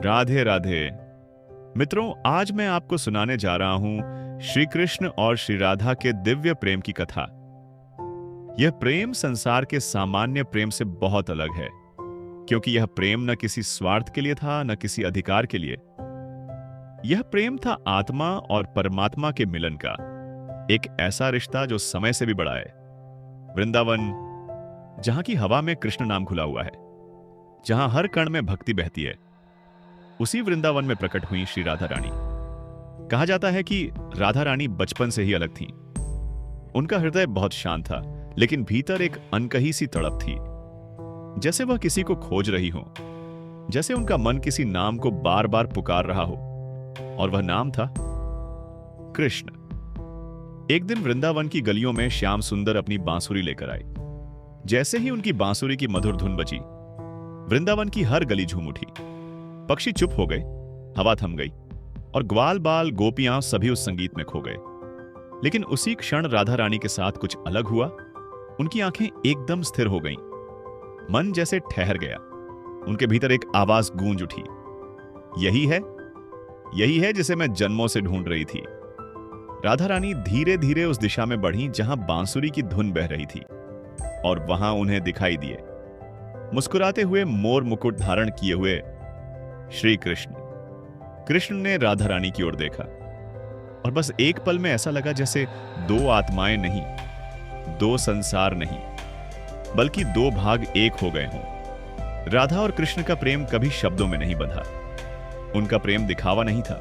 राधे राधे। मित्रों, आज मैं आपको सुनाने जा रहा हूं श्री कृष्ण और श्री राधा के दिव्य प्रेम की कथा। यह प्रेम संसार के सामान्य प्रेम से बहुत अलग है, क्योंकि यह प्रेम न किसी स्वार्थ के लिए था, न किसी अधिकार के लिए। यह प्रेम था आत्मा और परमात्मा के मिलन का, एक ऐसा रिश्ता जो समय से भी बड़ा है। वृंदावन, जहां की हवा में कृष्ण नाम घुला हुआ है, जहां हर कण में भक्ति बहती है, उसी वृंदावन में प्रकट हुई श्री राधा रानी। कहा जाता है कि राधा रानी बचपन से ही अलग थीं। उनका हृदय बहुत शांत था, लेकिन भीतर एक अनकही सी तड़प थी, जैसे वह किसी को खोज रही हो, जैसे उनका मन किसी नाम को बार बार पुकार रहा हो, और वह नाम था कृष्ण। एक दिन वृंदावन की गलियों में श्याम सुंदर अपनी बांसुरी लेकर आए। जैसे ही उनकी बांसुरी की मधुर धुन बजी, वृंदावन की हर गली झूम उठी। पक्षी चुप हो गए, हवा थम गई, और ग्वाल बाल गोपियां सभी उस संगीत में खो गए। लेकिन उसी क्षण राधा रानी के साथ कुछ अलग हुआ। उनकी आंखें एकदम स्थिर हो गईं, मन जैसे ठहर गया। उनके भीतर एक आवाज गूंज उठी, यही है जिसे मैं जन्मों से ढूंढ रही थी। राधा रानी धीरे धीरे उस दिशा में बढ़ी जहां बांसुरी की धुन बह रही थी, और वहां उन्हें दिखाई दिए मुस्कुराते हुए, मोर मुकुट धारण किए हुए श्री कृष्ण। कृष्ण ने राधा रानी की ओर देखा, और बस एक पल में ऐसा लगा जैसे दो आत्माएं नहीं, दो संसार नहीं, बल्कि दो भाग एक हो गए हों। राधा और कृष्ण का प्रेम कभी शब्दों में नहीं बंधा। उनका प्रेम दिखावा नहीं था,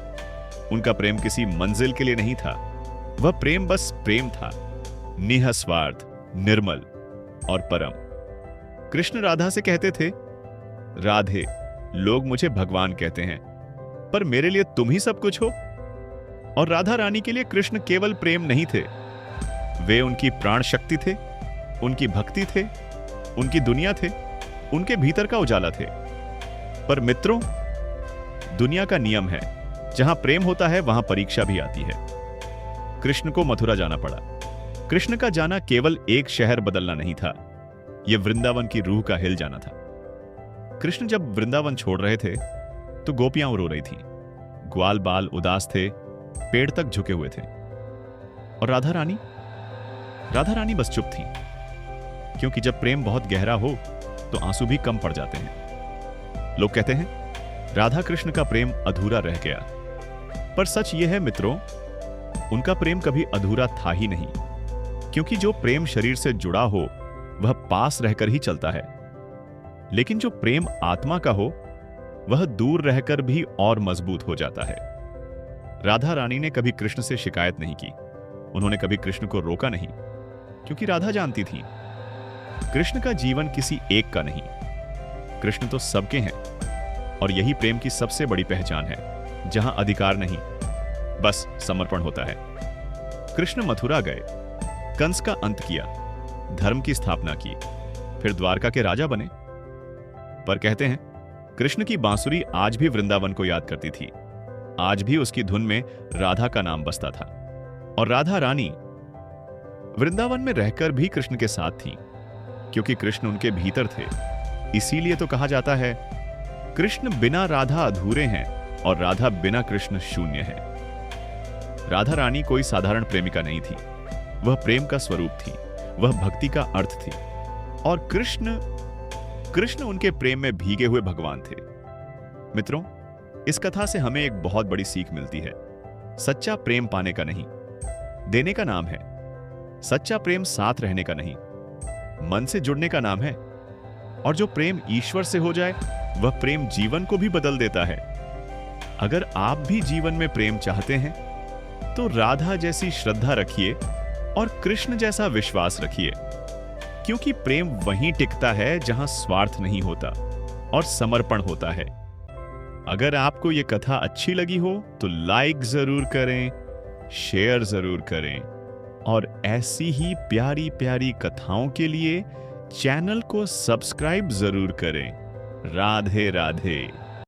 उनका प्रेम किसी मंजिल के लिए नहीं था। वह प्रेम बस प्रेम था, निःस्वार्थ, निर्मल और परम। कृष्ण राधा से कहते थे, राधे, लोग मुझे भगवान कहते हैं, पर मेरे लिए तुम ही सब कुछ हो। और राधा रानी के लिए कृष्ण केवल प्रेम नहीं थे, वे उनकी प्राण शक्ति थे, उनकी भक्ति थे, उनकी दुनिया थे, उनके भीतर का उजाला थे। पर मित्रों, दुनिया का नियम है, जहां प्रेम होता है वहां परीक्षा भी आती है। कृष्ण को मथुरा जाना पड़ा। कृष्ण का जाना केवल एक शहर बदलना नहीं था, यह वृंदावन की रूह का हिल जाना था। कृष्ण जब वृंदावन छोड़ रहे थे तो गोपियां रो रही थीं, ग्वाल बाल उदास थे, पेड़ तक झुके हुए थे। और राधा रानी बस चुप थी, क्योंकि जब प्रेम बहुत गहरा हो तो आंसू भी कम पड़ जाते हैं। लोग कहते हैं राधा कृष्ण का प्रेम अधूरा रह गया, पर सच यह है मित्रों, उनका प्रेम कभी अधूरा था ही नहीं, क्योंकि जो प्रेम शरीर से जुड़ा हो वह पास रहकर ही चलता है। लेकिन जो प्रेम आत्मा का हो वह दूर रहकर भी और मजबूत हो जाता है। राधा रानी ने कभी कृष्ण से शिकायत नहीं की, उन्होंने कभी कृष्ण को रोका नहीं, क्योंकि राधा जानती थी कृष्ण का जीवन किसी एक का नहीं, कृष्ण तो सबके हैं। और यही प्रेम की सबसे बड़ी पहचान है, जहां अधिकार नहीं, बस समर्पण होता है। कृष्ण मथुरा गए, कंस का अंत किया, धर्म की स्थापना की, फिर द्वारका के राजा बने। पर कहते हैं कृष्ण की बांसुरी आज भी वृंदावन को याद करती थी, आज भी उसकी धुन में राधा का नाम बसता था। और राधा रानी वृंदावन में रहकर भी कृष्ण के साथ थी, क्योंकि कृष्ण उनके भीतर थे। इसीलिए तो कहा जाता है, कृष्ण बिना राधा अधूरे हैं और राधा बिना कृष्ण शून्य है। राधा रानी कोई साधारण प्रेमिका नहीं थी, वह प्रेम का स्वरूप थी, वह भक्ति का अर्थ थी। और कृष्ण उनके प्रेम में भीगे हुए भगवान थे। मित्रों, इस कथा से हमें एक बहुत बड़ी सीख मिलती है। सच्चा प्रेम पाने का नहीं, देने का नाम है। सच्चा प्रेम साथ रहने का नहीं, मन से जुड़ने का नाम है। और जो प्रेम ईश्वर से हो जाए वह प्रेम जीवन को भी बदल देता है। अगर आप भी जीवन में प्रेम चाहते हैं तो राधा जैसी श्रद्धा रखिए और कृष्ण जैसा विश्वास रखिए, क्योंकि प्रेम वहीं टिकता है जहां स्वार्थ नहीं होता और समर्पण होता है। अगर आपको यह कथा अच्छी लगी हो तो लाइक जरूर करें, शेयर जरूर करें, और ऐसी ही प्यारी प्यारी कथाओं के लिए चैनल को सब्सक्राइब जरूर करें। राधे राधे।